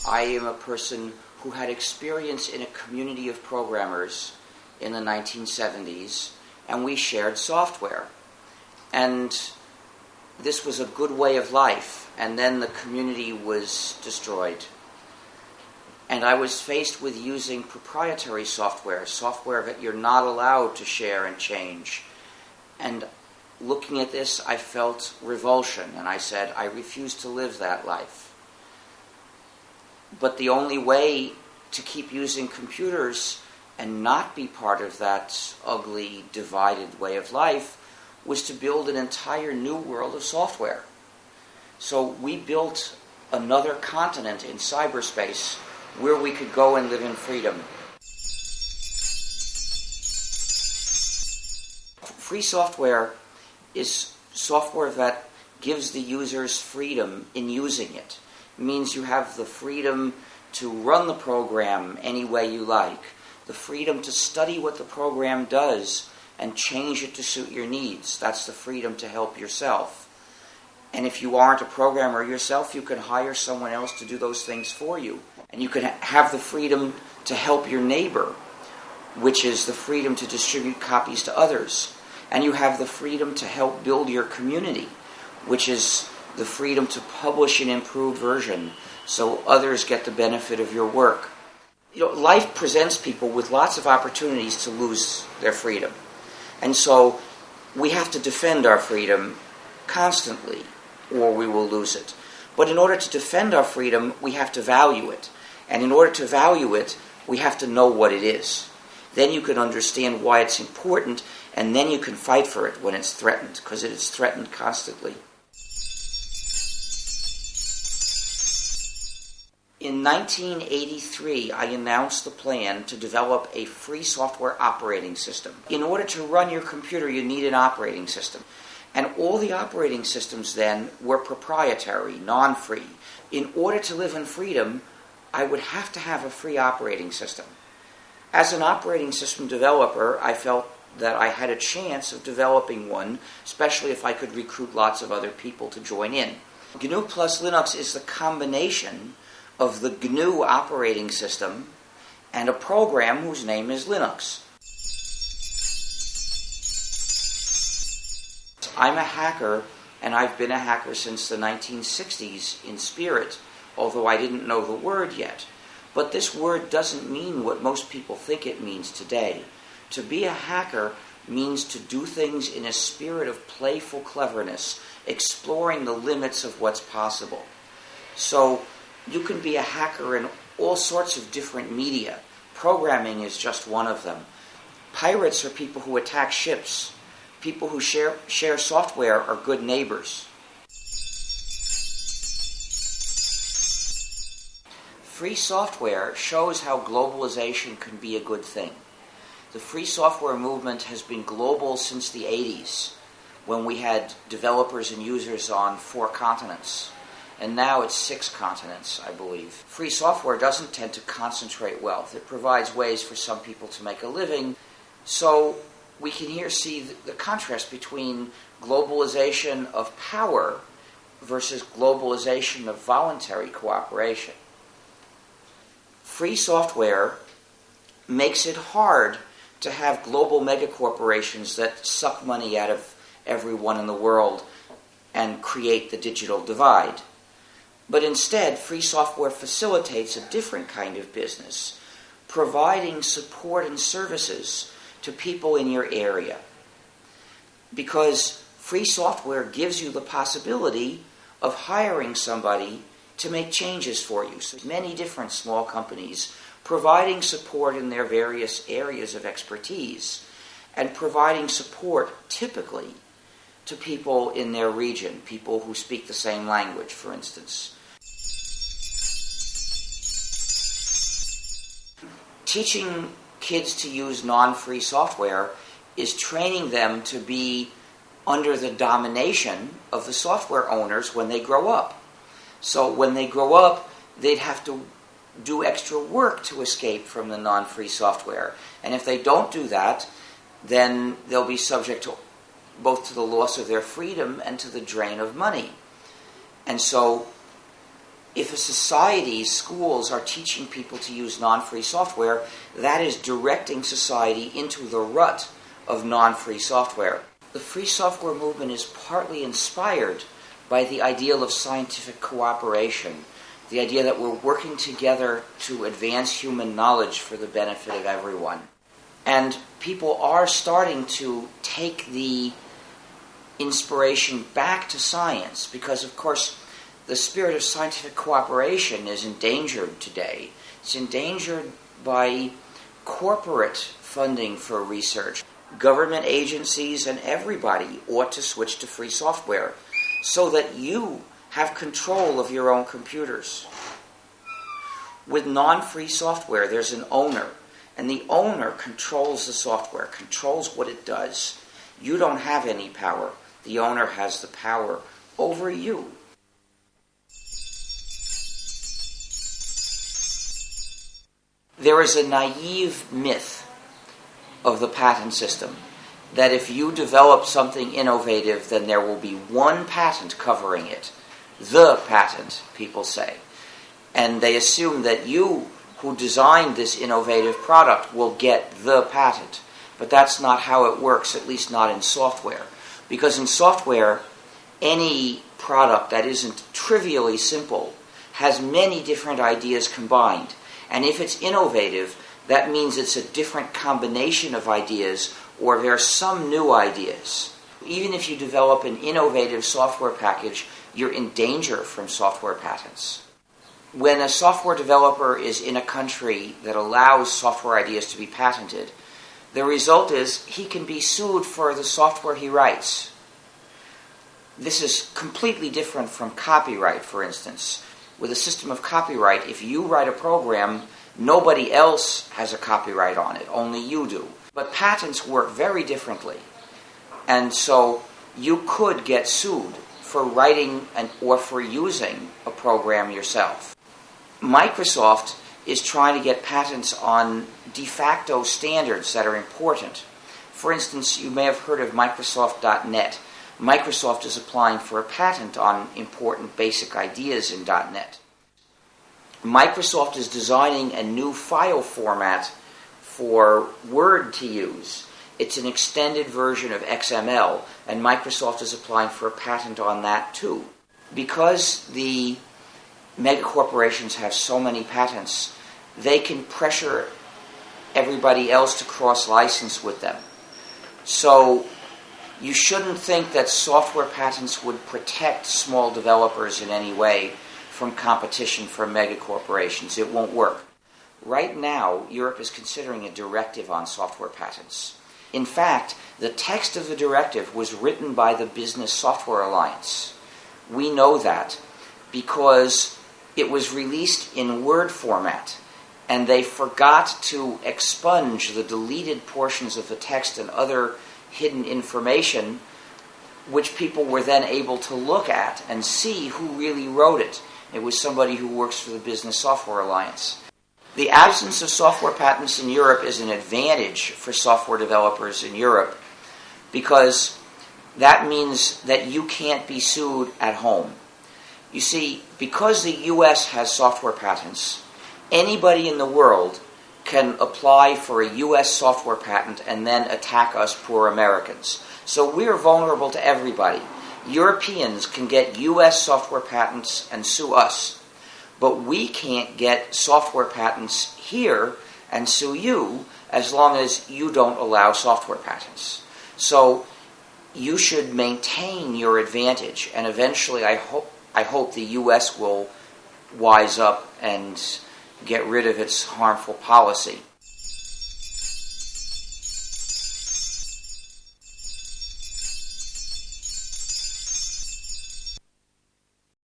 I am a person who had experience in a community of programmers in the 1970s, and we shared software. And this was a good way of life, and then the community was destroyed. And I was faced with using proprietary software that you're not allowed to share and change. And looking at this, I felt revulsion, and I said, I refuse to live that life. But the only way to keep using computers and not be part of that ugly, divided way of life was to build an entire new world of software. So we built another continent in cyberspace where we could go and live in freedom. Free software is software that gives the users freedom in using it. It means you have the freedom to run the program any way you like, the freedom to study what the program does and change it to suit your needs. That's the freedom to help yourself. And if you aren't a programmer yourself, you can hire someone else to do those things for you. And you can have the freedom to help your neighbor, which is the freedom to distribute copies to others. And you have the freedom to help build your community, which is the freedom to publish an improved version so others get the benefit of your work. Life presents people with lots of opportunities to lose their freedom. And so we have to defend our freedom constantly, or we will lose it. But in order to defend our freedom, we have to value it. And in order to value it, we have to know what it is. Then you can understand why it's important, and then you can fight for it when it's threatened, because it is threatened constantly. In 1983, I announced the plan to develop a free software operating system. In order to run your computer, you need an operating system. And all the operating systems then were proprietary, non-free. In order to live in freedom, I would have to have a free operating system. As an operating system developer, I felt that I had a chance of developing one, especially if I could recruit lots of other people to join in. GNU plus Linux is the combination of the GNU operating system and a program whose name is Linux. I'm a hacker, and I've been a hacker since the 1960s in spirit, although I didn't know the word yet. But this word doesn't mean what most people think it means today. To be a hacker means to do things in a spirit of playful cleverness, exploring the limits of what's possible. So you can be a hacker in all sorts of different media. Programming is just one of them. Pirates are people who attack ships. People who share software are good neighbors. Free software shows how globalization can be a good thing. The free software movement has been global since the 80s, when we had developers and users on 4 continents. And now it's 6 continents, I believe. Free software doesn't tend to concentrate wealth. It provides ways for some people to make a living. So we can here see the contrast between globalization of power versus globalization of voluntary cooperation. Free software makes it hard to have global megacorporations that suck money out of everyone in the world and create the digital divide. But instead, free software facilitates a different kind of business, providing support and services to people in your area. Because free software gives you the possibility of hiring somebody to make changes for you. So many different small companies providing support in their various areas of expertise and providing support typically to people in their region, people who speak the same language, for instance. Teaching kids to use non-free software is training them to be under the domination of the software owners when they grow up. So when they grow up, they'd have to do extra work to escape from the non-free software. And if they don't do that, then they'll be subject to both to the loss of their freedom and to the drain of money. And so If a society, schools are teaching people to use non-free software, that is directing society into the rut of non-free software. The free software movement is partly inspired by the ideal of scientific cooperation, the idea that we're working together to advance human knowledge for the benefit of everyone. And people are starting to take the inspiration back to science because, of course, the spirit of scientific cooperation is endangered today. It's endangered by corporate funding for research. Government agencies and everybody ought to switch to free software so that you have control of your own computers. With non-free software, there's an owner, and the owner controls the software, controls what it does. You don't have any power. The owner has the power over you. There is a naive myth of the patent system that if you develop something innovative, then there will be one patent covering it. The patent, people say. And they assume that you, who designed this innovative product, will get the patent. But that's not how it works, at least not in software. Because in software, any product that isn't trivially simple has many different ideas combined. And if it's innovative, that means it's a different combination of ideas, or there are some new ideas. Even if you develop an innovative software package, you're in danger from software patents. When a software developer is in a country that allows software ideas to be patented, the result is he can be sued for the software he writes. This is completely different from copyright, for instance. With a system of copyright, if you write a program, nobody else has a copyright on it, only you do. But patents work very differently. And so you could get sued for writing or for using a program yourself. Microsoft is trying to get patents on de facto standards that are important. For instance, you may have heard of Microsoft.NET. Microsoft is applying for a patent on important basic ideas in .NET. Microsoft is designing a new file format for Word to use. It's an extended version of XML, and Microsoft is applying for a patent on that too. Because the megacorporations have so many patents, they can pressure everybody else to cross-license with them. So you shouldn't think that software patents would protect small developers in any way from competition from megacorporations. It won't work. Right now, Europe is considering a directive on software patents. In fact, the text of the directive was written by the Business Software Alliance. We know that because it was released in Word format, and they forgot to expunge the deleted portions of the text and other hidden information, which people were then able to look at and see who really wrote it. It was somebody who works for the Business Software Alliance. The absence of software patents in Europe is an advantage for software developers in Europe because that means that you can't be sued at home. You see, because the U.S. has software patents, anybody in the world can apply for a U.S. software patent and then attack us poor Americans. So we're vulnerable to everybody. Europeans can get U.S. software patents and sue us. But we can't get software patents here and sue you as long as you don't allow software patents. So you should maintain your advantage, and eventually I hope the U.S. will wise up and get rid of its harmful policy.